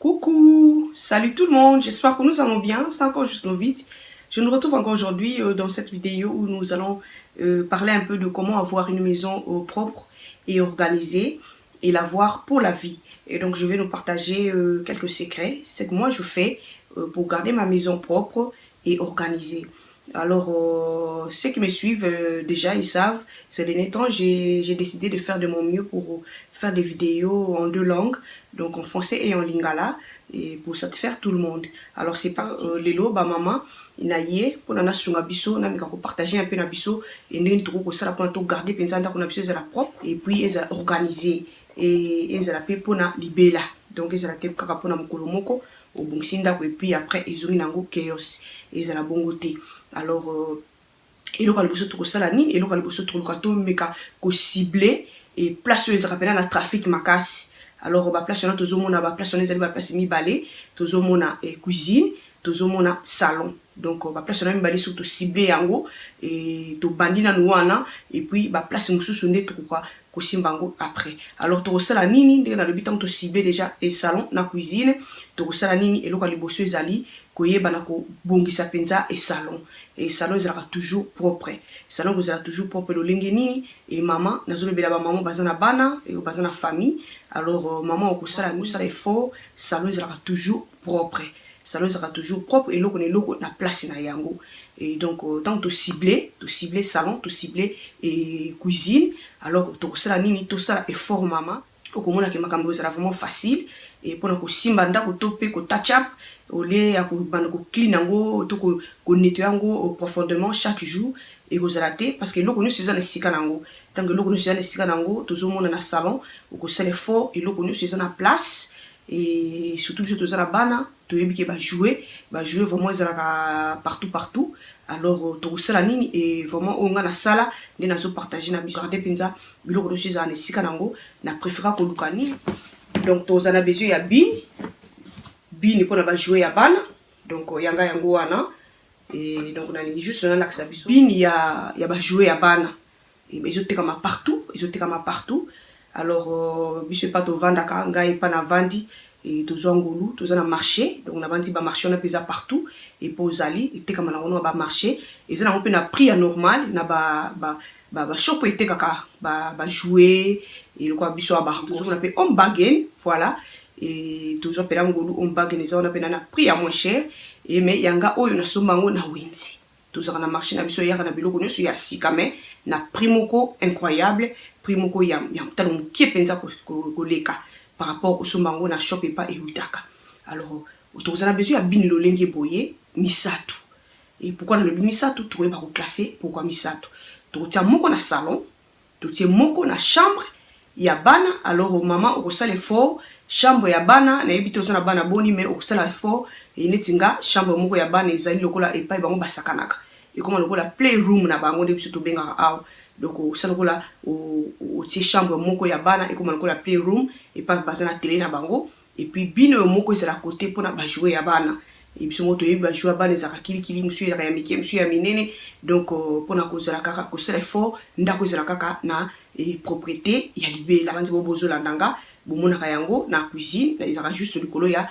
Coucou, salut tout le monde, j'espère que nous allons bien, c'est encore juste nos vides. Je nous retrouve encore aujourd'hui dans cette vidéo où nous allons parler un peu de comment avoir une maison propre et organisée et l'avoir pour la vie. Et donc je vais nous partager quelques secrets, c'est que moi je fais pour garder ma maison propre et organisée. Alors, ceux qui me suivent déjà, ils savent, ces derniers temps, j'ai décidé de faire de mon mieux pour faire des vidéos en deux langues, donc en français et en lingala, et pour satisfaire tout le monde. Alors, c'est pas lelo, ba maman, il a yé, pour nana sunga biso, na mika ko partager un peu na biso, et n'en tout ko sala pour garder pensant qu'on a biso la propre, et puis ils ont organisé, et ils ont la paix pour na libella, donc ils ont la paix pour na mkolomoko, au bon et puis après ils ont nango chaos, ils ont la bongoté. Alors, et le calboso tout ça la ni et le calboso tout le kato meka ko ciblé et place les rappels na trafic makas. Alors ba place na tozo mona ba place on les ba place mi balé tozo mona et cuisine tozo mona salon. Donc ba place na mi balé surtout ciblé yango et to bandina nouana et puis ba place mususu ndeto quoi ko simbango après. Alors to ça la nini de na le bitan to ciblé déjà et salon na cuisine to ça la nini et le calboso ezali banako bongisa penza et salon sera toujours propre salon sera toujours propre le lengeni et maman nazolo bela ba maman bazana bana et bazana famille alors maman okosala musala effort salon sera toujours propre et loko ne loko na place na yango et donc tant to cibler salon to cibler et cuisine alors to kosala nini to ça effort maman okomona ke makambo sera vraiment facile et pour ko simba ndako to pe ko tachap au lieu ya ko clean yango to ko nettoyer yango profondément chaque jour et ko zalaté parce que loko nous c'est na sika nango tant que loko nous c'est na sika nango to zo mona na salon ko sala fort et loko nous c'est na place et surtout to za na bana to yebi ba jouer vraiment ezalaka partout alors to sala nini et vraiment onga na sala ndi na so partager na biso garder penza biloko nous c'est na sika nango na préférer ko lukani. Donc to za na besoin ya bin pour na jouer ya bana donc yanga yango wana et donc on a juste na l'axe biso bin ya ba jouer ya bana et ils étaient comme partout alors biso pas to vendre ka ngai pa na vandi et to zongolu to za na marché donc on a vandi ba marché on a pesa partout et pour zali était comme na on ba marché et ça na on peut na prix normal na ba shop était kaka ba jouer et le quoi biso ba on appelle on bargain voilà et toujours pela ngolu on bargain ça on appelle na prix à moins cher et mais yanga oyo na sombango na winzi toujours na marché na biso yaka na biloko nyoso ya sikame na primoko incroyable primoko ya talo qui pensa ko leka par rapport au sombango na shop et pas et utaka alors autour na besoin ya bin lo lenge boye misato et pourquoi na le misato to ba ko classer pourquoi misato to tia moko na salon to tia moko na chambre ya bana alors maman au sala fort chambre ya bana na ebito na bana boni mais au sala fort et netinga chambre moko ya bana ezali lokola et pas bango basakanaka et comment lokola playroom na bango de biso to benga aw donc au sala lokola au tia chambre moko ya bana et comment lokola playroom et pas bazana télé na bango et puis bino moko ezala côté pour na ba jouer ya bana et biso moto yeba jouer bana ezaka kili monsieur ya miki monsieur ya minene donc pour na kozala kaka ko sala fort ndako ezala kaka na et propriété ya libela banzi bo bozo landanga bomona kayango na cuisine na ezaka juste likolo ya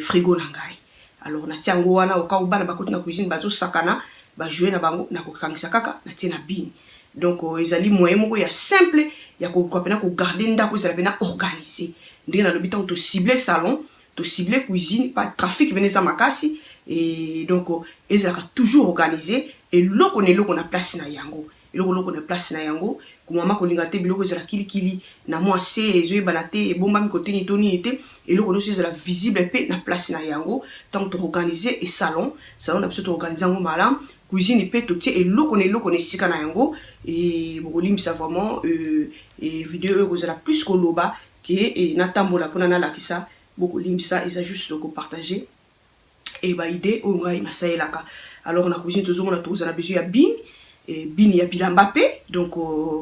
frigo na ngai alors na tiango wana o ka bana bakoti na cuisine bazo sakana ba jouer na bango na ko kangisa kaka na tina bin donc ezali moyen moko ya simple ya ko pena ko garder ndako ezala pena organiser ndina le bitan to cibler salon to cibler cuisine pas trafic beneza makasi et donc ezala toujours organisé et loko na place na yango loko na place na yango ko mama ko linga te biloko ezala kili na moi c'est ezo banate e bomba mi côté ni toni ete et loko no ezala visible pe na place na yango tant to organiser et salon na biso to organiser ngo malam cuisine pe to tie et loko ne sika na yango et bokolim ça vraiment et vidéo ko ezala plus ko loba que et na tambola pona na lakisa bokolim ça et ça juste ko partager et ba idée o ngai masaelaka alors na cuisine to zo na to za na besoin ya bin ya bilamba pe donc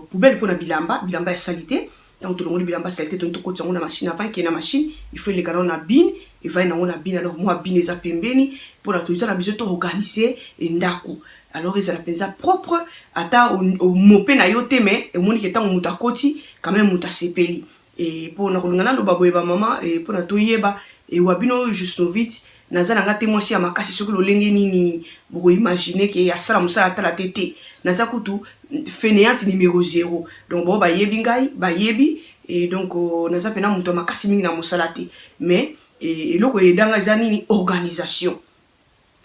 poubelle pour na bilamba ya salité donc tout le monde bilamba salité donc to ko na machine avant qu'il y ait na machine il faut les canons na bin et va na on bin alors moi bin eza pembeni pour la to za na besoin to organiser et ndako alors ils ont la pensa propre ata au mopé na yote mais et moni que tant mutakoti quand même mutasepeli et pour na kolingana lo baboyeba mama et pour na toyeba et wabino juste vite naza nanga témoin si amakasi soki lolenge nini boko imaginer que ya sala musala tala tete naza kutu fainéante numéro 0 donc bo bayebi ngai bayebi et donc naza pena muto makasi mingi na musala te mais et loko edanga za nini organisation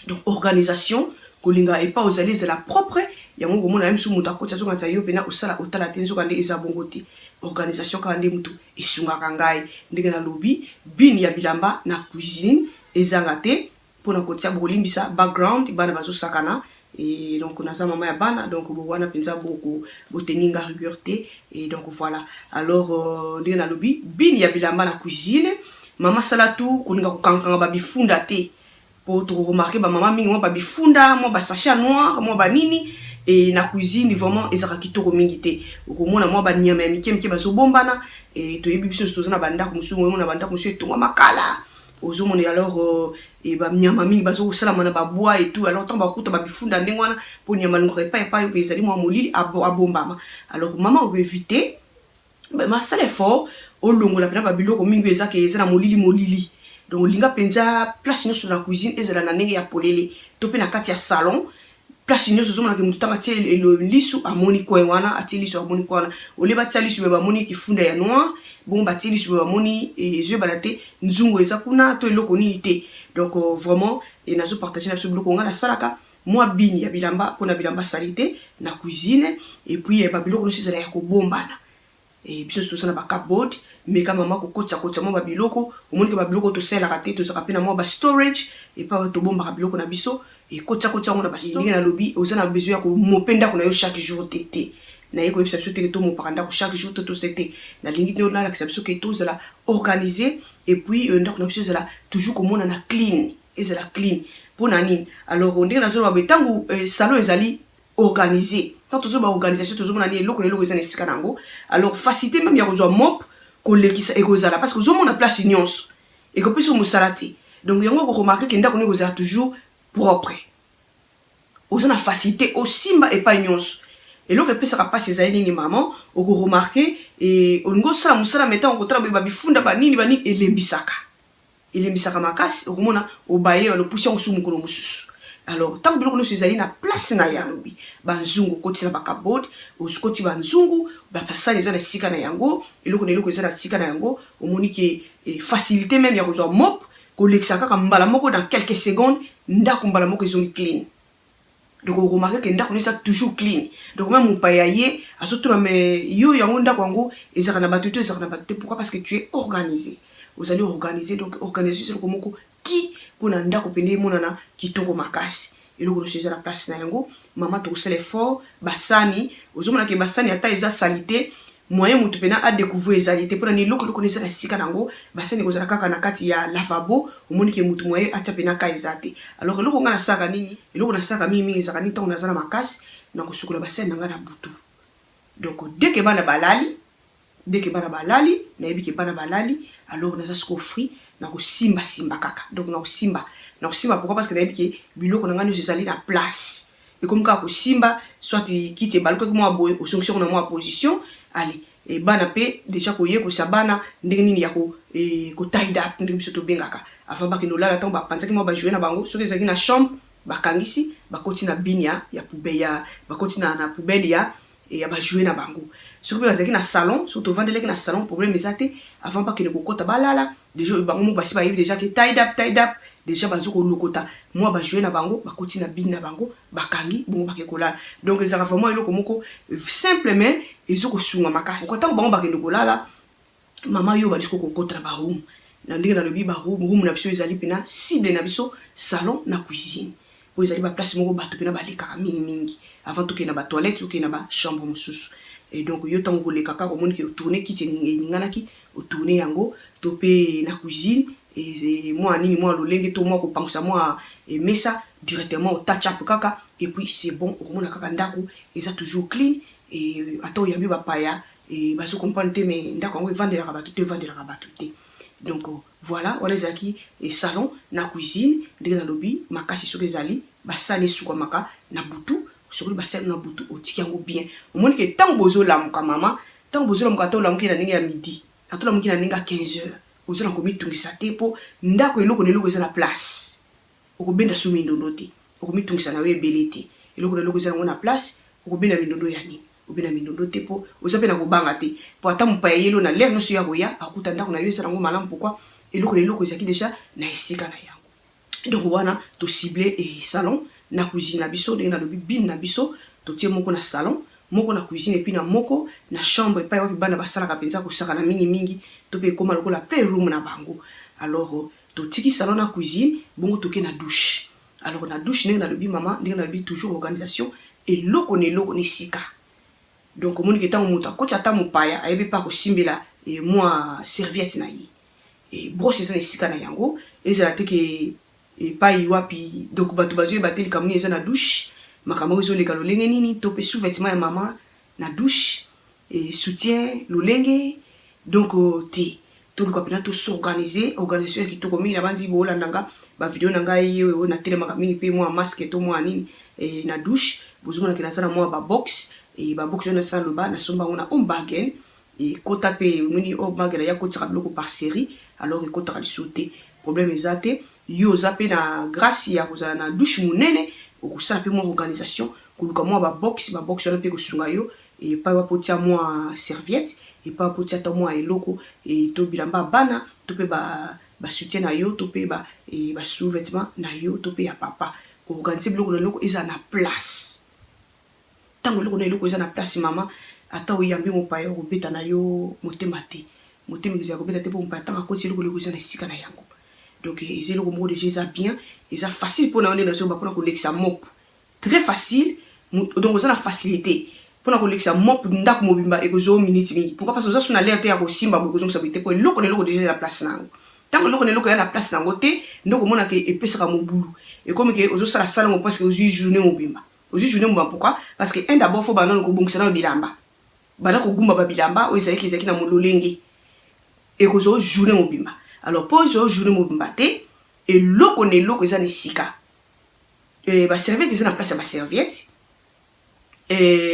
donc organisation kolinga et pas aux alliés de la propre yango komona même sous muta kotsa zo ngata yo pena osala otala te nzoka nde eza bongo te organisation ka nde mutu esungaka ngai ndenge na lobi bin ya bilamba na cuisine ezanga te pona kotia bolimbisa background bana bazo sakana et donc on a ça maman ya bana donc bo wana penza beaucoup boteninga rigueur te et donc voilà alors ndenge na lobi bin ya bilamba na cuisine mama salatu koninga kokankanga ba bifunda te pour remarquer ba maman mingi mo ba bifunda mo ba sachet noir mo ba nini et na cuisine vraiment ezaka kitoko mingi te okomona mo ba nyama ya mike bazo bombana et to yebi biso tozana banda ko musu mo na banda ko musu etonga makala ozomona alors et ba nyama mingi bazo sala mana ba bois et tout alors tant ba kuta ba bifunda ndengwana pour nyama ngore pa ezali mo molili abombama alors maman o éviter ba masala effort o longo la pena ba biloko mingi ezaka ezana molili donc linga penza place sur la cuisine ezala na ndenge ya polele to pe na kati ya salon place nyonso zomona ke mutu tanga tie lisu amoni ko wana ati lisu amoni ko wana oleba tia lisu ba moni kifunda ya noir bon ba tia lisu ba moni ezwe balate nzungu eza kuna to eloko nini te donc vraiment et nazo partager na biso biloko nga na salaka moi bini ya bilamba pona bilamba salite na cuisine et puis ba biloko nyonso ezala ya kobombana et biso tout ça na ba cupboard mais quand maman ko kotsa mo ba biloko omoni ke ba biloko to sela ka te to saka pena mo ba storage et pas to bomba ba biloko na biso et kotsa mo na ba ndenge na lobby ozana besoin ya ko mopenda ko na yo chaque jour te na yeko yebisa biso te to mo paranda ko chaque jour to c'était na lingi te na la biso ke to zala organiser et puis ndako na biso zala toujours komona na clean ezala clean pona nini alors ndenge na zo ba betangu salon ezali organisé tant toujours ba organisation toujours mona ni eloko ezana esika nango alors facilité même ya kozwa mop kolekisa ekozala parce que zo mona place nyonso et que plus musala te donc yango ko remarquer que ndako ni kozala toujours propre ozana facilité osimba et pas nyonso et loko pesa ka passe ezali ni maman oko remarquer et ongo sala musala meta on kotala ba bifunda ba nini elembisaka makasi okomona obaye le pousser on sumu ko mususu alors tant biloko nyonso ezali na place na ya lobi banzungu koti na bakabod oskoti banzungu bapasani eza na sika na yango eloko eza na sika na yango omoni ke facilité même ya kozwa mop kolekisa kaka mbala moko dans quelques secondes ndako mbala moko ezongi clean donc on remarque que ndako eza toujours clean donc même mopaya ye azotuna mais yo yango ndako yango ezaka na bato te pourquoi parce que tu es organisé vous allez organiser donc organiser sur komoko qui pona ndako pende monana kitoko makasi eloko no chez la place na yango mama to sele fort basani ozomona ke basani ata eza salité moyen mutu pena a découvrir ezalité pona ni loko neza na sika nango basani kozala kaka na kati ya lavabo omoni ke mutu moyen ata pena ka ezate alors eloko nga na saka nini eloko na saka mingi ezaka ni tango nazana makasi na kosukola basani nga na butu donc dès que bana balali na yebi ke bana balali alors naza sko free na ko simba kaka donc na ko simba pourquoi parce que na yebi ke biloko nga nyonso ezali na place et comme ka ko simba soit quitte balko ko mo boye au fonction na mo position allez et bana pe déjà ko ye ko sabana ndenge nini ya ko tied up ndenge biso to bengaka avant ba ke no lala tant ba panzaki mo ba jouer na bango soki ezaki na chambre bakangisi bakoti na binia ya poubelle ya bakoti na poubelle ya et ya ba jouer na bango soki pe bazaki na salon surtout vandeleki na salon problème ezate avant pas que ne kokota balala déjà bango mo basi ba yebi déjà que tied up déjà bazoko lokota moi ba jouer na bango bakoti na bin na bango bakangi bongo bakekolala donc ezaka vraiment eloko moko simplement ezoko sunga makasi okota bango bakende kolala mama yo baliko kokota na ba room na ndenge na lobi ba room na biso ezali pena cible na biso salon na cuisine po ezali ba place moko bato pena baleka mingi avant to ke na ba toilette to ke na ba chambre mususu et donc yo tango koleka ka komoni ke tourner kiti ninganaki o tourner yango to pe na cuisine et moi nini moi lolenge to moi ko pangsa moi et mesa directement au touch up kaka et puis c'est bon omona kaka ndako eza toujours clean et ato yambi ba paya et baso comprendre te mais ndako ngo vendre la bato te donc voilà on est aquí et salon na cuisine ndenge na lobby makasi soki ezali basane suka maka na butu sur le bassin na butu otiki yango bien omoni ke tango bozo lamuka mama tango bozo lamuka to lamuka na ndenge ya midi atola moki na ninga 15 heures ozana komitungisa te po ndako eloko na eloko eza na place okobenda so mindondo te okomitungisa na yo ebele te eloko na eloko eza nango na place okobenda mindondo ya nini obenda mindondo te po oza mpe na kobanga te po ata mopaya yelo na lere nyonso ya koya akuta ndako na yo eza nango malamu pourquoi eloko na eloko ezalaki deja na esika na yango. Donc wana to cible salon na cuisine na biso ndenge nalobi bine na biso totie moko na salon moko na cuisine epi na moko na chambre epai wapi bana basalaka mpenza kosaka na mingi to mpe ekóma lokola playroom na bango. Alors totiki salon na cuisine bongo toke na douche. Alors na douche ndenge nalobi mama ndenge nalobi toujours organisation eloko na eloko na esika. Donc omoni ke ntango moto akoti ata mopaya ayebi mpe akosimbela mwa serviette na ye brosse eza na esika na yango ezala te ke epai wapi. Donc bato bazoyeba te likambo nini eza na douche makambo ezoleka lolenge nini to mpe sous-vêtement ya mama na douche soutien lolenge. Donc te toluka mpena tosorganize organisation ya kitoko mingi na bandi boolandanga bavideo na ngai oyo natelemaka mingi mpe mwa masque to mwa nini na douche bozomonake naza na mwa babox babox oyo nasala loba nasomba yango na home bargain ekota mpe moni home bargain ya kotisaka biloko par série. Alors ekotaka liso te problème eza te yo oza mpe na grâce ya kozala na douche monene okosala mpe mwa organisation koluka mwa babox wana mpe kosunga yo epai wapi otia mwa serviette epai wapi otia ata mwa eloko to bilamba bana to mpe basoutien na yo to mpe basous-vêtement na yo to mpe ya papa koorganize biloko na eloko eza na place. Ntango eloko na eloko eza na place mama ata oyambi mopaya okobeta na yo motema te motema ezala kobeta te mpo mopaya ntango akoti eloko eloko eza na esika na yango. Donc eza eloko moko deja eza bien eza facile mpona yo ndenge nazoyoba mpona kolekisa mop très facile. Donc oza na facilité mpona kolekisa mop ndako mobimba ekozwa minute mingi pourquoi parce que oza so na lere te ya kosimba boye ekozongisa boye te mpo eloko na eloko deja eza na place na yango. Ntango eloko na eloko eza na place na yango te nde okomonaka epesaka mobulu ekomi ke ozosala salango parce que ozwi journée mobimba pourquoi parce que un d'abord fo banano kobongisa na bilamba bana kogumba babilamba oyo ezalaki na mololenge ekozwa journée mobimba. Alors po ozo journée mobimba te eloko na eloko eza na esika baserviette eza na place ya baserviette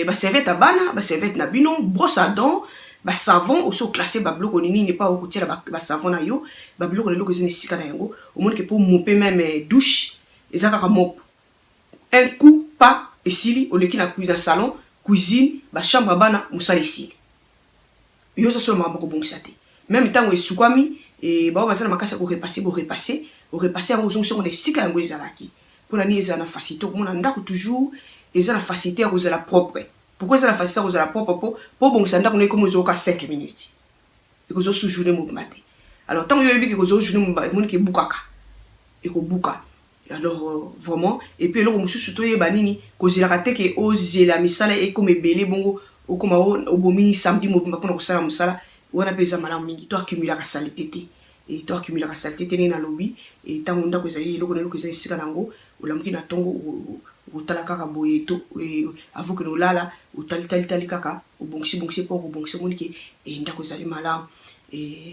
baserviette ya bana baserviette na bino brosse à dents basavon oso classé babiloko nini pa okotiela basavon na yo babiloko na eloko eza na esika na yango omonike mpo mope même douche eza kaka mop un coup pas esili oleki na salon cuisine bachambre ya bana mosala esili yo oza solo makambo kobongisa te même ntango esukwami bao baza na makasi ya korepasse yango ozongisi yango na esika yango ezalaki mpona nini ezala na facilité okomona ndako toujours eza na facilité ya kozala propre. Pourquoi eza na facilité ya kozala propre po obongisa ndako na ekomi ozoyoka 5 minutes ekozwa su journée mobimba te. Alors ntango yo oyebiki ekozwa journée mobimba emoniki ebukaka ekobuka. Alors vraiment et puis eloko mosusu toyeba nini kozelaka te ke ozela misala ekomi ebele bongo okoma obomi samedi mobimba mpona kosala mosala wana mpe eza malamu mingi to accumulaka salite te to accumulaka salite te ndenge nalobi ntango ndako ezali eloko na eloko eza esika nango olamuki na ntongo otala kaka boye to avoke olala otalitali kaka obongisi mpo okobongisa omoniki ndako ezali malamu.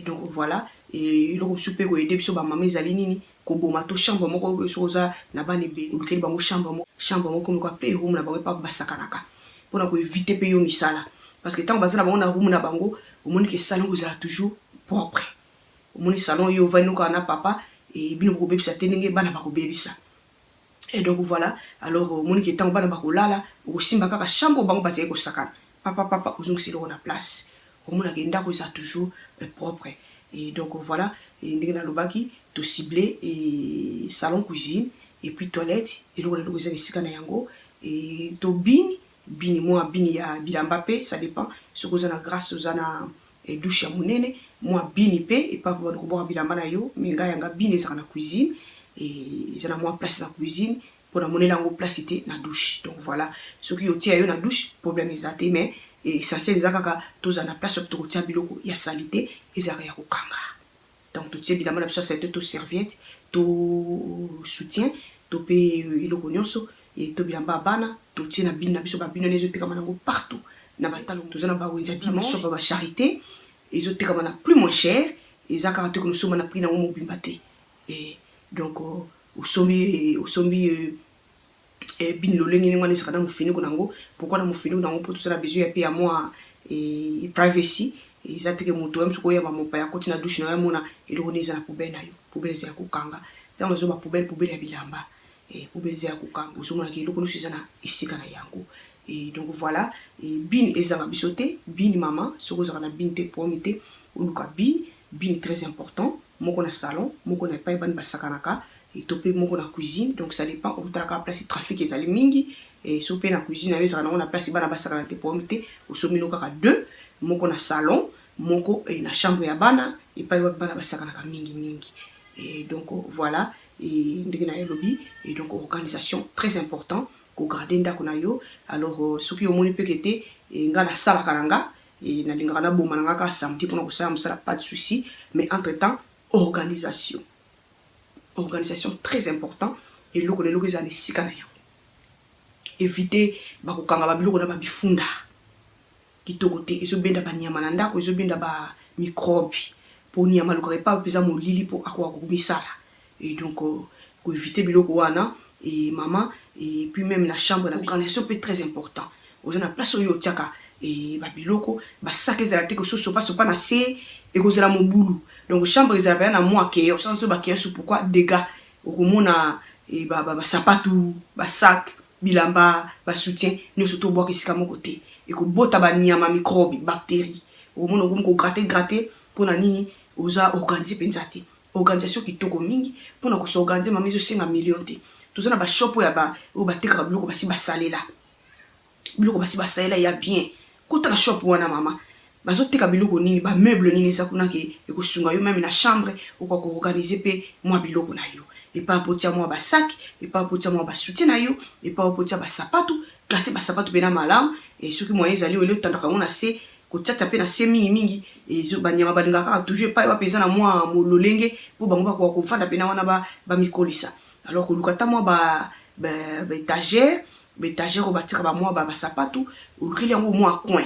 Donc voilà eloko mosusu mpe koyede biso bamama ezali nini koboma to chambre moko soki oza na bana ebele olukeli bango chambre moko moko playroom na bango epa basakanaka mpona koevite mpe yo misala parce que ntango baza na bango na room na bango omoniki salon kozala toujours propre omoni salon yo ovandi kaka na papa bino bokobebisa te ndenge bana bakobebisa. Et donc voilà alors omoniki ntango bana bakolala okosimba kaka chambre bango bazali kosakana papa ozongisi eloko na place omonaka ndako eza toujours propre. Et donc voilà ndenge nalobaki to ciblé salon cuisine et puis toilette eloko na eloko eza na esika na yango to bini mwa bini ya bilamba pe ça dépend soki oza na grâce oza na douche ya monene mwa bini pe epa po bana koboka bilamba na yo me ngai yanga bini ezaka na cuisine eza na mwa place na cuisine mpona monela yango place te na douche. Donc voilà soki otia yo na douche problème eza te mais essentiel eza kaka toza na place opi tokotia biloko ya salite ezaka ya kokanga. Donc totie bilamba na biso ya salite to serviette to soutien to mpe eloko nyonso to bilamba ya bana totie na bino na biso babino ezotekama nango partout na batalo toza na bawenzi ya dimanche shop ya bacharité ezotekama na plus moins cher eza kaka te konosomba na prix nango mobimba te. Donc osombi bini lolenge ndenge wana ezaka na mofiniko nango pourquoi na mofiniko nango mpo tozala besoin ya mpe ya mwa privacy eza te ke moto yam soko yamba mopaya koti na douche na yo mona eloko neza na poubelle na yo poubelle eza ya kokanga ntango nazoba poubelle ya bilamba poubelle eza ya kokanga ozomona ke eloko nyonso eza na esika na yango. Et donc voilà, bin ezanga biso te, bin mama soko ozaka na bin te pomi te oluka bin très important moko na salon moko na epai bani basakanaka to pe moko na cuisine. Donc ça dépend otalaka place trafic ezali mingi so pe na cuisine na yo ezaka nango na place bana basakana te pomi te osomino kaka 2 moko na salon moko na chambre ya bana epai wapi bana basakanaka mingi. Et donc voilà, ndenge na lobby. Et donc organisation très important ko garder ndako na yo. Alors soki omoni pe kete nga na sala kananga na lingaka na boma nanga ka samedi pona ko sala musala, pas de souci, mais entre temps organisation très important. Et loko ne loko za ni sika na yo éviter bakokanga ba biloko na ba bifunda kitoko te ezobenda ba nyama na ndako ezobenda ba microbe po nyama lokaka pa pesa molili po akwa kokumisala. Et donc ko éviter biloko wana et maman. Et puis même la chambre l'organisation peut être très important. Aux gens la place où yo tiaka et ba biloko ba sac ezala te ko so pas na se et ko zela mon boulot. Donc chambre ezala na moi chaos sans ba chaos pourquoi dégâts au mona et ba sapatu ba sac bilamba ba soutien nous surtout boire esika mon côté et ko bota ba nyama microbe bactéries au mona ko gratter pour na nini oza organiser pensate organisation qui toko mingi pour na ko s'organiser mama zo 5 millions te tout ça na ba shop ya ba o ba teka biloko basi basalela biloko basi basalela ya bien kota la shop wana mama bazo teka biloko nini ba meuble nini sa kuna ke ko sunga yo même na chambre ou ko organiser pe moi biloko na yo et pas potia moi ba sac et pas potia moi ba soutien na yo et pas potia ba sapatu classer ba sapatu bena malam et ceux qui moi ezali o le tandaka on a se ko tata pe na se mingi et zo banyama balingaka toujours pas ba pesa na moi mololenge po bango ba ko fanda pe na wana ba mikolisa. Alors que lukata moi ba étagère au bâtir ba moi ba sapatu lukili yango moi coin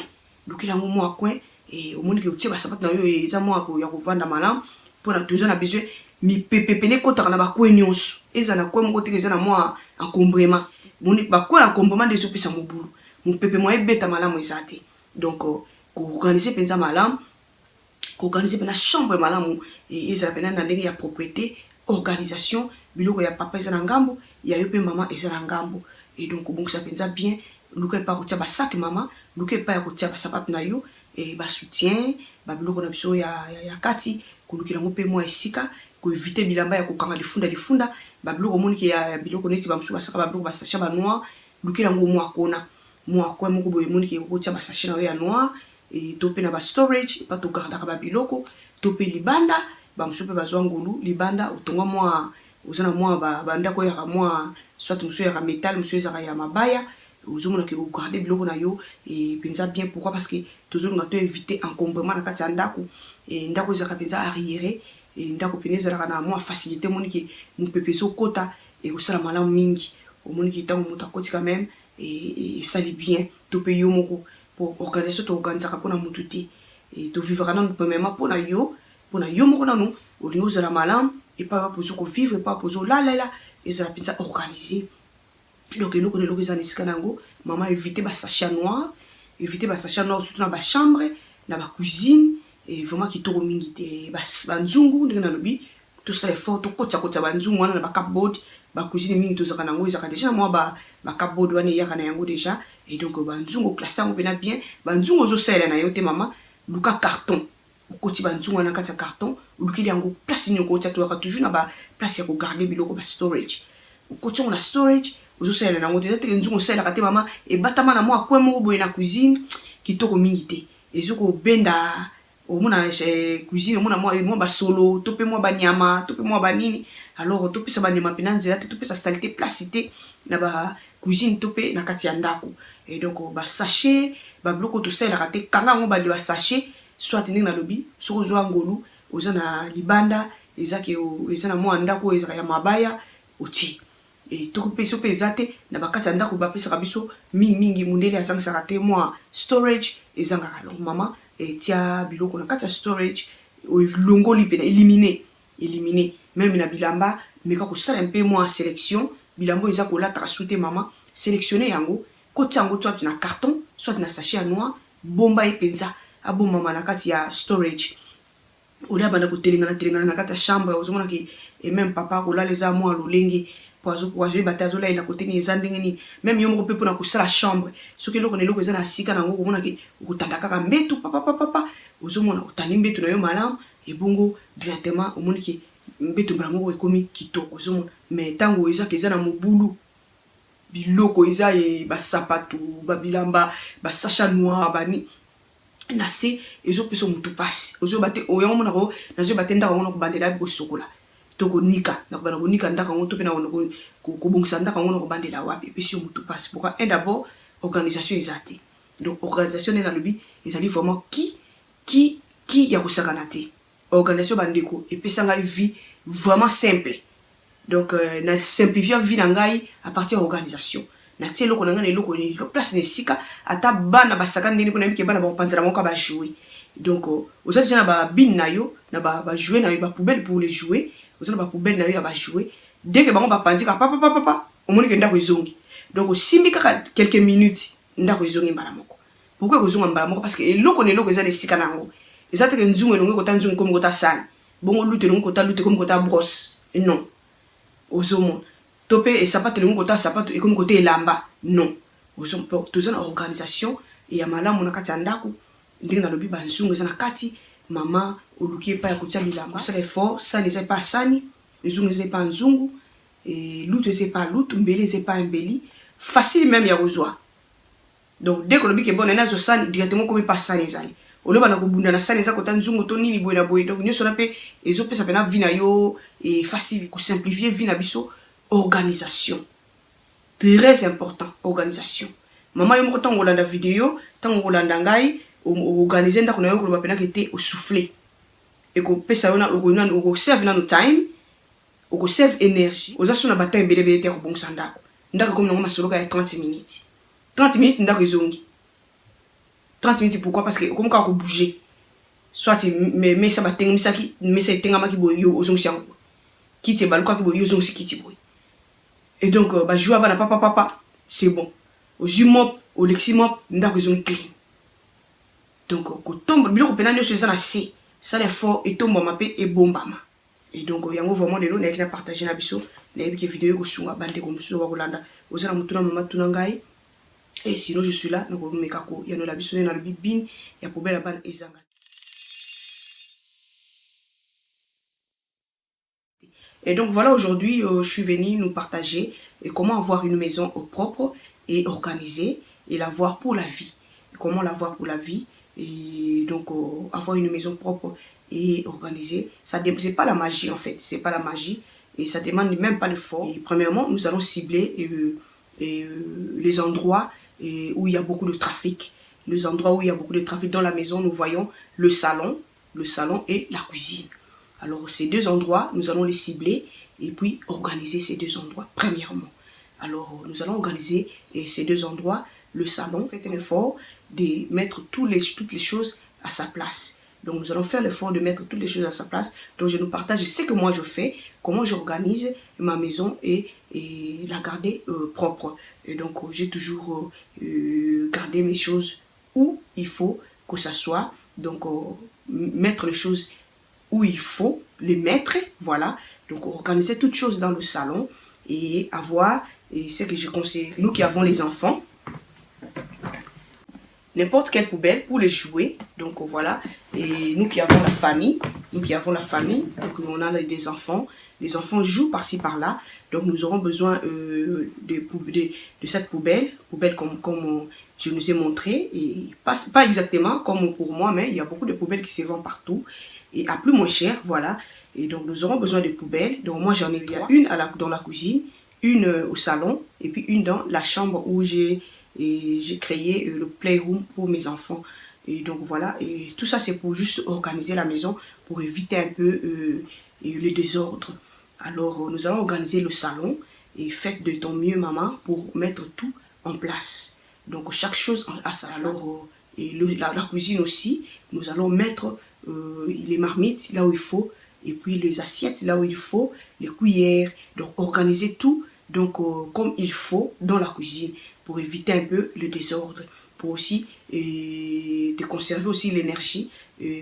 et au monde que utie ba sapatu na yo eza moi ko ya ko vanda malam pour na toujours na besoin mi pepepene kota na ba coin nyonso eza na coin moko te eza na moi encombrement moni ba coin encombrement des opesa mobulu mon pepe moi ebeta malam ezate. Donc ko organiser penza malam ko organiser na chambre malam et eza pena na ndenge ya propriété organisation biloko ya papa eza na ngambo ya yo pe mama eza na ngambo. Et donc bon ça penza bien luka pa ko tia ba sac mama luka pa ko tia ba sapato na yo et ba soutien ba biloko na biso ya kati ko lukila ngo pe moi esika ko éviter bilamba ya ko kanga lifunda ba biloko moni ki ya biloko neti ba msuba saka ba biloko ba sachet ba noir lukila ngo moi ko moko boye moni ki ko tia ba sachet na yo ya noir et to pe na ba storage pa to garda ba biloko to pe libanda ba msupe ba zwangulu libanda otonga moi ozana moi ba ndako ya moi soit monsieur ya métal monsieur ya mabaya ozomona ke garder biloko na yo et penza bien. Pourquoi? Parce que toujours on doit éviter encombrement na kati ndako et ndako za penza arriéré et ndako peneza na moi facilité moniki mon pepezo kota et osala malamu mingi au moniki tango muta koti quand même et ça lit bien to pe yo moko pour organisation to organiser ka pona mututi et to vivre na premièrement pona yo moko na no au lieu de la malamu et pas pour ce qu'on vivre pas pour ça là et ça penza organiser. Donc nous connaissons les anisika nango maman éviter ba sachet noir surtout dans ba chambre na ba cuisine et vraiment qui toro mingi te ba nzungu ndenge na lobi tout ça est fort to kota ba nzungu wana na ba cupboard ba cuisine mingi to zaka nango ezaka déjà moi ba cupboard wana yaka na yango déjà. Et donc ba nzungu classe yango bena bien ba nzungu zo sala na yo te mama luka carton okoti ba nzungu wana kati ya carton lukili yango place nyoko to to toujours na ba place ya ko garder biloko ba storage okoti on a storage ozosala nango te te nzungu osala kate mama e batama na moi coin moko boye na cuisine kitoko mingi te ezoko benda omona cuisine omona moi ba solo to pe moi ba nyama to pe moi ba nini. Alors to pesa ba nyama pena nzela te to pesa saleté placité na ba cuisine to pe na kati ya ndako. Et donc ba sachet ba bloko to sala kate kanga ngo ba li ba sachet soit ndenge na lobi soko zo ngolu oza na libanda ezaki eza na moi ndako ezaka ya mabaya oti et tout peso pesate na bakati anda ko bapesa kabiso mingi mundele asangisa kate moi storage ezanga. Alors maman tia biloko na kati storage o longoli pena éliminer même na bilamba mais ka ko sala un peu moi sélection bilambo eza ko lata souté maman sélectionner yango ko tiango soit na carton soit na sachet noir bomba e penza abo mama nakati ya storage ola bana ko telengana nakati ya chambre ozomona ki et même papa ko la les amours lolenge poazo batazo la ina côté ni ezandenge ni même yo moko pe pona ko sala chambre soki loko ne loko eza na sika nango komona ki okutanda kaka mbetu papa ozomona otandi mbetu na yo malamu et bongo directement omoni ki mbetu mbala moko ekomi kitoko ozomona mais tango eza ke eza na mobulu biloko eza e basapatu babilamba basacha noir bani na se ezo peso mutu pasi ozo bate oyango mona ko nazo bate ndaka ngona ko bandela bi sokola to ko nika na ko bana ko nika ndaka ngo to pe na ko bongisa ndaka ngona ko bandela wapi peso mutu pasi pourquoi et d'abord organisation ezati donc organisation na lobi ezali vraiment qui ya ko sakana te organisation bandeko et pesa ngai vie vraiment simple donc na simplifier vie na ngai à partir de organisation na tie loko na ngai loko ni place ne sika ata bana basaka ndeni pona mike bana ba panzela moko ba jouer donc aux autres na ba bin na yo na ba jouer na yo ba poubelle pour les jouer aux autres ba poubelle na yo ba jouer dès que bango ba panzika papa omoni ke ndako ezongi donc simbi kaka quelques minutes ndako ezongi mbala moko pourquoi kozonga mbala moko parce que loko ne loko eza ne sika nango eza te ke nzungu elongo kota nzungu comme kota sani bongo lute elongo kota lute comme kota brosse non ozomona topé et sapato le ngota sapato et comme côté lamba non ozo tous en organisation et ya malamu na kati ya ndako ndenge na lobi banzungu eza na kati mama oluki pa ya kotia bilamba ça les fort ça les pas sani nzungu eza pas nzungu et lutu eza pas lutu mbeli eza pas mbeli facile même ya kozwa donc dès que lobi ke bon na zo sani directement comme pas sani ezali oloba na kobunda na sani eza kota nzungu to nini boye na boye donc nyoso na pe ezo pesa pena vie na yo et facile ko simplifier vie na biso organisation très important organisation maman yo moko tango olanda vidéo tango olanda ngai organiser ndako na yo ko bapena kete au souffler et ko pesa yo na ko save na no time ko save énergie oza sona bataille belebele te ko bongisa ndako comme nango masolo ka 30 minutes ndako ezongi 30 minutes pourquoi parce que comme ka ko bouger soit mais ça batenga misaki mais ça tenga maki bo yo ozongi yango kiti baluka ki bo yo ozongi kiti boy. Et donc, bah, je joue à papa, c'est bon. Au jumop, au leximop, ndako ils ont clean. Donc, quand tombe, le bureau pénal, c'est ça, ça les fort et tombe ma paix et bombama. Et donc, il y a vraiment des lots, il y a partagé la biso, il y a des vidéos qui sont à bande comme ça, au Rwanda, aux alentours de ma tunangai. Et sinon, je suis là, donc, il y a la biso, il y a le bibine, il y a poubelle à bande et zanga. Et donc voilà, aujourd'hui, je suis venue nous partager comment avoir une maison au propre et organisée et l'avoir pour la vie. Et comment l'avoir pour la vie et donc avoir une maison propre et organisée. C'est pas la magie en fait, c'est pas la magie et ça demande même pas l'effort. Et premièrement, nous allons cibler les endroits où il y a beaucoup de trafic. Les endroits où il y a beaucoup de trafic dans la maison, nous voyons le salon et la cuisine. Alors, ces deux endroits, nous allons les cibler et puis organiser ces deux endroits, premièrement. Alors, nous allons organiser ces deux endroits, le salon, faites un effort de mettre toutes les choses à sa place. Donc, nous allons faire l'effort de mettre toutes les choses à sa place. Donc, je nous partage ce que moi je fais, comment j'organise ma maison et la garder propre. Et donc, j'ai toujours gardé mes choses où il faut que ça soit. Donc, mettre les choses où il faut les mettre, voilà. Donc, organiser toutes choses dans le salon et avoir, et ce que je conseille, nous qui avons les enfants, n'importe quelle poubelle pour les jouer. Donc, voilà. Et nous qui avons la famille, donc on a des enfants. Les enfants jouent par-ci, par-là. Donc, nous aurons besoin de cette poubelle comme je nous ai montré. Et pas exactement comme pour moi, mais il y a beaucoup de poubelles qui se vendent partout. Et à plus moins cher, voilà. Et donc, nous aurons besoin de poubelles. Donc, moi, j'en ai une dans la cuisine, une au salon, et puis une dans la chambre où j'ai créé le playroom pour mes enfants. Et donc, voilà. Et tout ça, c'est pour juste organiser la maison, pour éviter un peu le désordre. Alors, nous allons organiser le salon. Et faites de ton mieux, maman, pour mettre tout en place. Donc, chaque chose à ça. Alors, la cuisine aussi, nous allons mettre les marmites là où il faut, et puis les assiettes là où il faut, les cuillères, donc organiser tout donc comme il faut dans la cuisine pour éviter un peu le désordre, pour aussi te conserver aussi l'énergie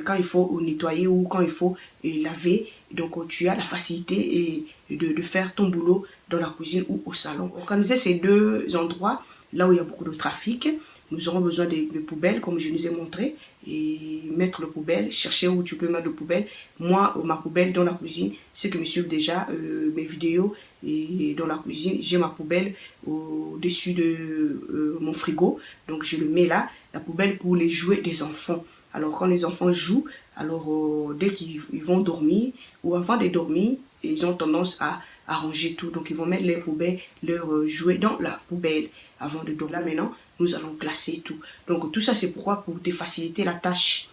quand il faut nettoyer ou quand il faut laver. Donc tu as la facilité de faire ton boulot dans la cuisine ou au salon. Organiser ces deux endroits là où il y a beaucoup de trafic. Nous aurons besoin de poubelles, comme je nous ai montré, et mettre le poubelle, chercher où tu peux mettre le poubelle. Moi, ma poubelle dans la cuisine, ceux qui me suivent déjà, mes vidéos, et dans la cuisine, j'ai ma poubelle au-dessus de mon frigo. Donc, je le mets là, la poubelle pour les jouets des enfants. Alors, quand les enfants jouent, alors dès qu'ils vont dormir, ou avant de dormir, ils ont tendance à ranger tout. Donc, ils vont mettre les poubelles, leurs jouets dans la poubelle avant de dormir. Là, maintenant, nous allons classer tout. Donc, tout ça, c'est pourquoi? Pour te faciliter la tâche.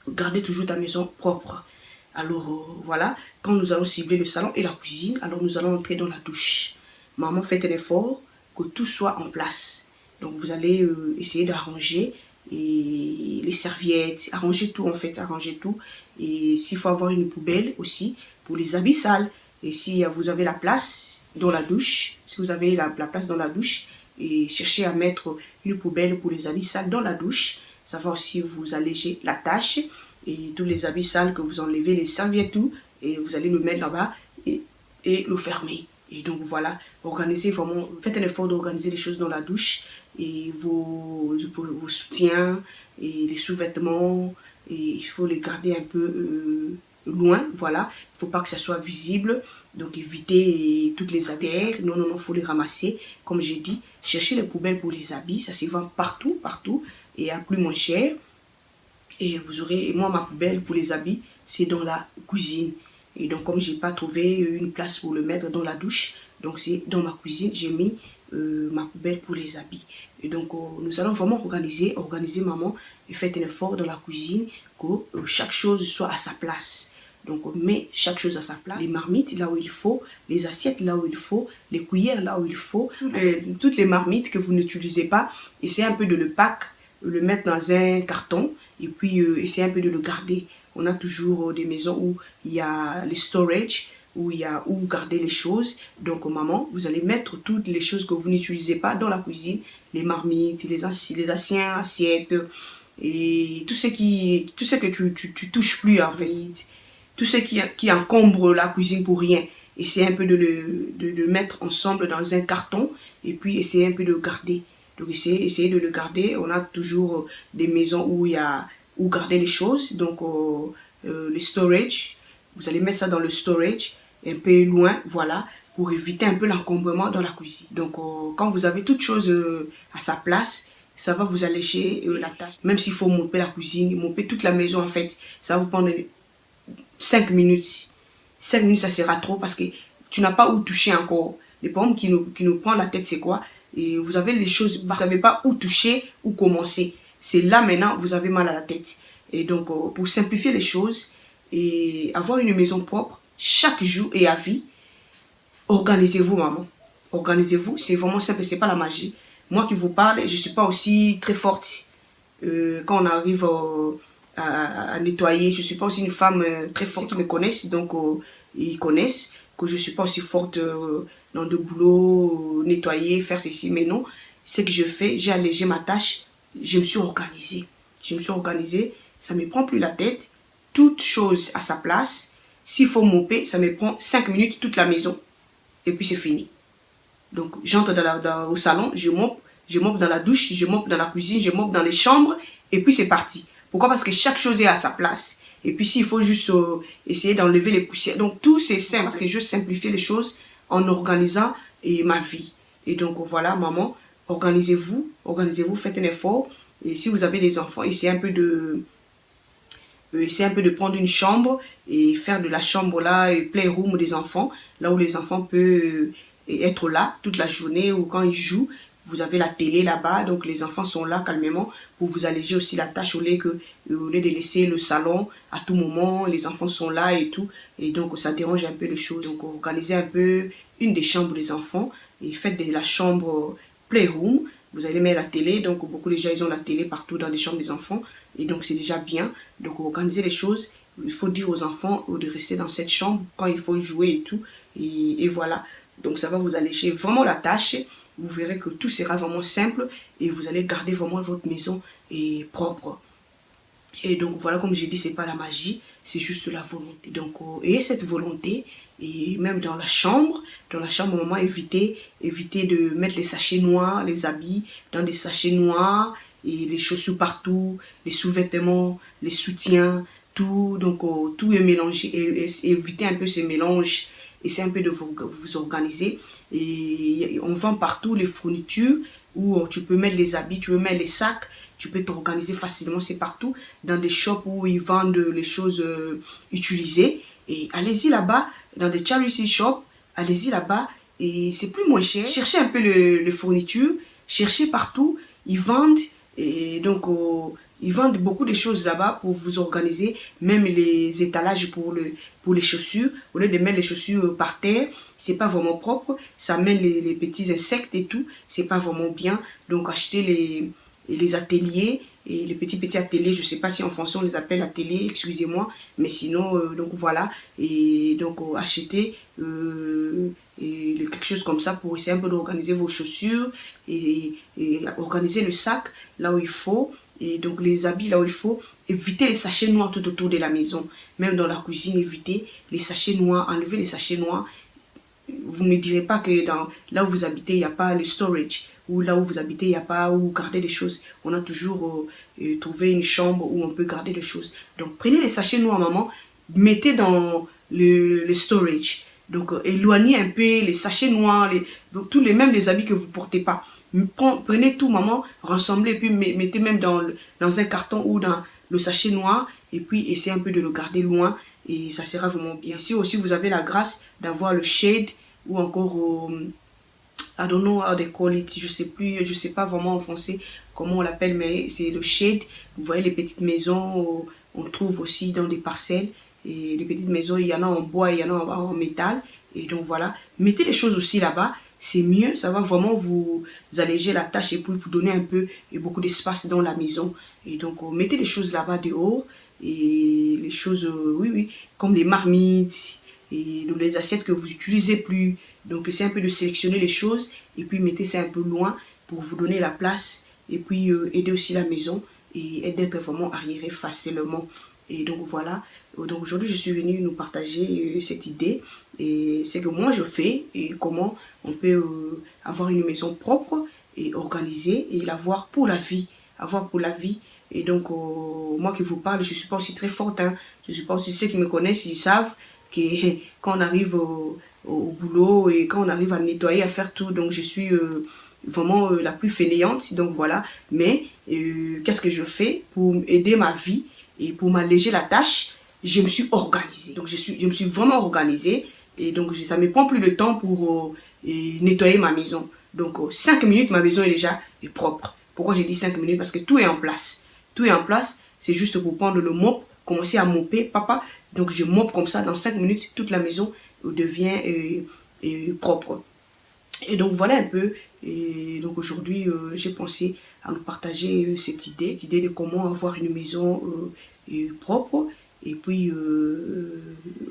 Garder toujours ta maison propre. Alors, voilà. Quand nous allons cibler le salon et la cuisine, alors nous allons entrer dans la douche. Maman, faites un effort que tout soit en place. Donc, vous allez essayer d'arranger et les serviettes, arranger tout en fait, arranger tout. Et s'il faut avoir une poubelle aussi pour les habits sales. Et si vous avez la place dans la douche, si vous avez la place dans la douche, et cherchez à mettre une poubelle pour les habits sales dans la douche. Ça va aussi vous alléger la tâche. Et tous les habits sales que vous enlevez, les serviettes, tout, et vous allez le mettre là-bas et le fermer. Et donc voilà, organisez vraiment, faites un effort d'organiser les choses dans la douche. Et vos soutiens et les sous-vêtements, et il faut les garder un peu loin, voilà. Il ne faut pas que ça soit visible. Donc évitez toutes les habits. Non, il faut les ramasser. Comme j'ai dit, cherchez les poubelles pour les habits. Ça se vend partout, partout. Et à plus moins cher. Et vous aurez, et moi ma poubelle pour les habits, c'est dans la cuisine. Et donc comme j'ai pas trouvé une place pour le mettre dans la douche, donc c'est dans ma cuisine, j'ai mis ma poubelle pour les habits. Et donc nous allons vraiment organiser maman, et faites un effort dans la cuisine que chaque chose soit à sa place. Donc on met chaque chose à sa place, les marmites là où il faut, les assiettes là où il faut, les cuillères là où il faut, toutes les marmites que vous n'utilisez pas, essayez un peu de le pack, le mettre dans un carton et puis essayez un peu de le garder. On a toujours des maisons où il y a les storage, où il y a où garder les choses. Donc maman, vous allez mettre toutes les choses que vous n'utilisez pas dans la cuisine, les marmites, les anciennes assiettes et tout ce que tu touches plus en fait, tout ce qui encombre la cuisine pour rien. Essayez un peu de le mettre ensemble dans un carton et puis essayez un peu de le garder. Donc essayez de le garder. On a toujours des maisons où il y a où garder les choses. Donc les storage, vous allez mettre ça dans le storage un peu loin, voilà, pour éviter un peu l'encombrement dans la cuisine. Donc quand vous avez toutes choses à sa place, ça va vous alléger la tâche. Même s'il faut mopper la cuisine, mopper toute la maison en fait, ça va vous prendre 5 minutes. 5 minutes ça sera trop parce que tu n'as pas où toucher encore. Les problèmes qui nous prend la tête c'est quoi? Et vous avez les choses, vous ne savez pas où toucher, où commencer. C'est là maintenant, vous avez mal à la tête. Et donc, pour simplifier les choses et avoir une maison propre, chaque jour et à vie, organisez-vous, maman. Organisez-vous, c'est vraiment simple, c'est pas la magie. Moi qui vous parle, je ne suis pas aussi très forte quand on arrive à nettoyer. Je ne suis pas aussi une femme très forte. Ceux qui me connaissent, donc ils connaissent que je ne suis pas aussi forte dans le boulot, nettoyer, faire ceci, mais non. Ce que je fais, j'ai allégé ma tâche, je me suis organisée. Je me suis organisée, ça ne me prend plus la tête, toute chose à sa place. S'il faut mopper, ça me prend 5 minutes toute la maison. Et puis c'est fini. Donc j'entre au salon, je moppe dans la douche, je moppe dans la cuisine, je moppe dans les chambres, et puis c'est parti. Pourquoi? Parce que chaque chose est à sa place. Et puis s'il faut juste essayer d'enlever les poussières. Donc tout c'est simple, parce que je simplifie les choses en organisant ma vie. Et donc voilà, maman, organisez-vous, faites un effort. Et si vous avez des enfants, essayez un peu de prendre une chambre et faire de la chambre là, playroom des enfants, là où les enfants peuvent être là toute la journée ou quand ils jouent. Vous avez la télé là-bas, donc les enfants sont là calmement pour vous alléger aussi la tâche au lieu de laisser le salon à tout moment, les enfants sont là et tout, et donc ça dérange un peu les choses. Donc organisez un peu une des chambres des enfants et faites de la chambre playroom. Vous allez mettre la télé, donc beaucoup déjà ils ont la télé partout dans les chambres des enfants, et donc c'est déjà bien. Donc organisez les choses, il faut dire aux enfants de rester dans cette chambre quand il faut jouer et tout, et voilà. Donc ça va vous alléger vraiment la tâche. vous verrez que tout sera vraiment simple et vous allez garder vraiment votre maison propre. Et donc voilà, comme j'ai dit, c'est pas la magie, c'est juste la volonté. Donc ayez cette volonté, et même dans la chambre, vraiment évitez de mettre les sachets noirs, les habits dans des sachets noirs, et les chaussures partout, les sous-vêtements, les soutiens, tout. Donc tout est mélangé, et évitez un peu ces mélanges. Essayez un peu de vous organiser. Et on vend partout les fournitures où tu peux mettre les habits, tu peux mettre les sacs, tu peux t'organiser facilement, c'est partout, dans des shops où ils vendent les choses utilisées. Et allez-y là-bas, dans des charity shops, allez-y là-bas, et c'est plus moins cher. Cherchez un peu les fournitures, cherchez partout, ils vendent, et donc ils vendent beaucoup de choses là-bas pour vous organiser, même les étalages pour les chaussures. Au lieu de mettre les chaussures par terre, c'est pas vraiment propre, ça mène les petits insectes et tout, c'est pas vraiment bien. Donc achetez les ateliers, et les petits ateliers, je sais pas si en français on les appelle ateliers, excusez-moi, mais sinon donc voilà, et donc achetez quelque chose comme ça pour essayer un peu d'organiser vos chaussures, et organiser le sac là où il faut, et donc les habits là où il faut. Évitez les sachets noirs tout autour de la maison, même dans la cuisine, évitez les sachets noirs, enlevez les sachets noirs. Vous ne me direz pas que là où vous habitez, il n'y a pas le storage, ou là où vous habitez, il n'y a pas où garder les choses. On a toujours trouvé une chambre où on peut garder les choses. Donc prenez les sachets noirs, maman, mettez dans le storage. Donc éloignez un peu les sachets noirs, donc, même les habits que vous ne portez pas. Prenez tout, maman, rassemblez, et puis mettez même dans un carton ou dans le sachet noir, et puis essayez un peu de le garder loin, et ça sera vraiment bien. Si aussi vous avez la grâce d'avoir le shade, ou encore I don't know how they call it, je sais pas vraiment en français comment on l'appelle, mais c'est le shade. Vous voyez les petites maisons, on trouve aussi dans des parcelles, et les petites maisons, il y en a en bois, il y en a en métal, et donc voilà, mettez les choses aussi là-bas, c'est mieux, ça va vraiment vous alléger la tâche, et puis vous donner un peu et beaucoup d'espace dans la maison. Et donc mettez les choses là-bas dehors, et les choses, oui, comme les marmites, et les assiettes que vous n'utilisez plus. Donc c'est un peu de sélectionner les choses, et puis mettez ça un peu loin pour vous donner la place, et puis aider aussi la maison, et d'être vraiment arriéré facilement. Et donc voilà, donc aujourd'hui je suis venue nous partager cette idée, et c'est que moi je fais, et comment on peut avoir une maison propre et organisée, et l'avoir pour la vie, Et donc moi qui vous parle, je ne suis pas aussi très forte, hein. Je ne suis pas aussi, ceux qui me connaissent, ils savent que quand on arrive au boulot, et quand on arrive à nettoyer, à faire tout, donc je suis vraiment la plus fainéante, donc voilà. Mais qu'est-ce que je fais pour aider ma vie et pour m'alléger la tâche? Je me suis organisée, donc je me suis vraiment organisée, et donc ça me prend plus de temps pour nettoyer ma maison. Donc 5 minutes, ma maison est déjà propre. Pourquoi j'ai dit 5 minutes? Parce que tout est en place. Tout est en place, c'est juste pour prendre le mop, commencer à mopper, papa. Donc je moppe comme ça, dans 5 minutes, toute la maison devient propre. Et donc voilà un peu, et donc aujourd'hui j'ai pensé à nous partager cette idée de comment avoir une maison propre, et puis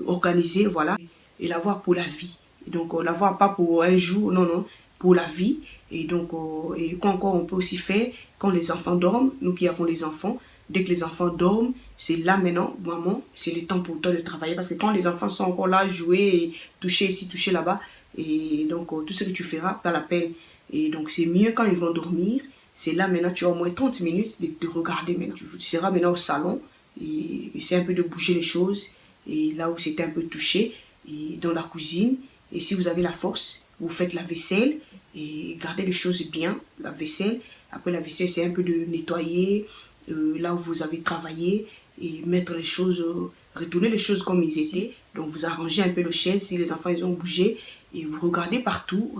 organisée, voilà, et l'avoir pour la vie. Et donc l'avoir pas pour un jour, non, non, pour la vie. Et donc, et quoi encore on peut aussi faire quand les enfants dorment, nous qui avons les enfants, dès que les enfants dorment, c'est là maintenant, maman, c'est le temps pour toi de travailler. Parce que quand les enfants sont encore là, jouer, et toucher ici, toucher là-bas, et donc tout ce que tu feras, pas la peine. Et donc c'est mieux quand ils vont dormir, c'est là maintenant, tu as au moins 30 minutes de regarder maintenant. Tu seras maintenant au salon, et essaie un peu de bouger les choses, et là où c'était un peu touché, et dans la cuisine. Et si vous avez la force, vous faites la vaisselle, et gardez les choses bien, la vaisselle. Après la vaisselle, c'est un peu de nettoyer là où vous avez travaillé, et mettre les choses, retourner les choses comme ils étaient. Donc vous arrangez un peu le chaise si les enfants ils ont bougé, et vous regardez partout,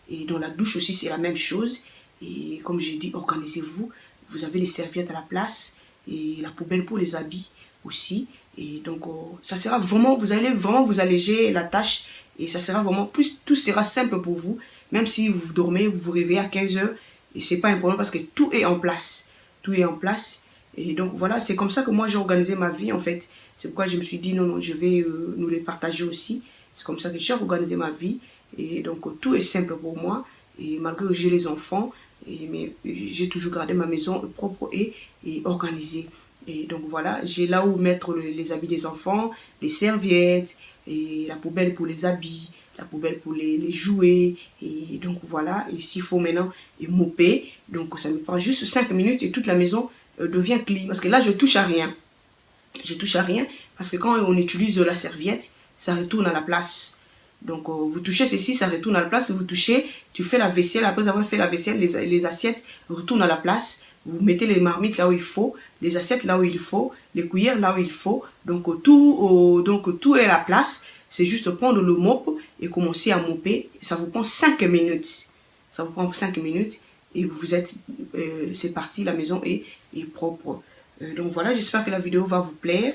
et dans la douche aussi c'est la même chose. Et comme j'ai dit, organisez-vous, vous avez les serviettes à la place, et la poubelle pour les habits aussi. Et donc ça sera vraiment, vous allez vraiment vous alléger la tâche, et ça sera vraiment plus, tout sera simple pour vous. Même si vous dormez, vous vous réveillez à 15 h, et c'est pas un problème parce que tout est en place. Tout est en place. Et donc voilà, c'est comme ça que moi j'ai organisé ma vie en fait. C'est pourquoi je me suis dit non, non, je vais nous les partager aussi. C'est comme ça que j'ai organisé ma vie. Et donc tout est simple pour moi. Et malgré que j'ai les enfants, mais j'ai toujours gardé ma maison propre et organisée. Et donc voilà, j'ai là où mettre les habits des enfants, les serviettes, et la poubelle pour les habits, la poubelle pour les jouets. Et donc voilà, et s'il faut maintenant mopper, donc ça me prend juste 5 minutes et toute la maison devient clean. Parce que là, je touche à rien. Je touche à rien parce que quand on utilise la serviette, ça retourne à la place. Donc vous touchez ceci, ça retourne à la place. Vous touchez, tu fais la vaisselle. Après avoir fait la vaisselle, les assiettes retournent à la place. Vous mettez les marmites là où il faut, les assiettes là où il faut, les cuillères là où il faut. Donc tout est à la place. C'est juste prendre le mop et commencer à mopper. Ça vous prend 5 minutes. Ça vous prend 5 minutes et vous êtes, c'est parti, la maison est propre. Donc voilà, j'espère que la vidéo va vous plaire.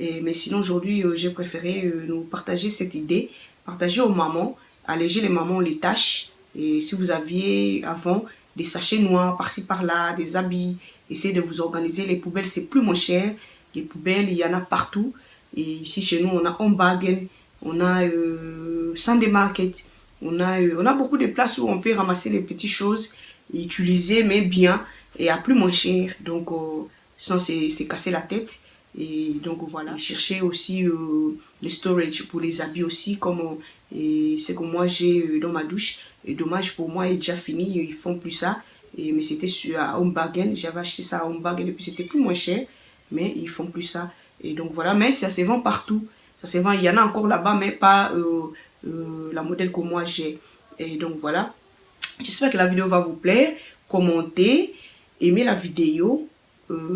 Mais sinon, aujourd'hui, j'ai préféré nous partager cette idée. Partager aux mamans, alléger les mamans les tâches. Et si vous aviez avant des sachets noirs par-ci par-là, des habits, essayez de vous organiser. Les poubelles, c'est plus moins cher. Les poubelles, il y en a partout. Et ici, chez nous, on a Home Bargain, on a Sunday Market. On a beaucoup de places où on peut ramasser les petites choses, et utiliser, mais bien, et à plus moins cher. Donc, sans se casser la tête. Et donc voilà, chercher aussi les storage pour les habits aussi, comme c'est que moi j'ai dans ma douche. Et dommage pour moi, il est déjà fini, ils font plus ça. Mais c'était à Home Bargain, j'avais acheté ça à Home Bargain et puis c'était plus moins cher, mais ils font plus ça. Et donc voilà, mais ça se vend partout. Ça se vend, il y en a encore là-bas, mais pas la modèle que moi j'ai. Et donc voilà, j'espère que la vidéo va vous plaire. Commentez, aimez la vidéo.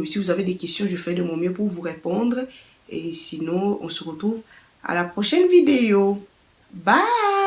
Si vous avez des questions, je fais de mon mieux pour vous répondre. Et sinon, on se retrouve à la prochaine vidéo. Bye!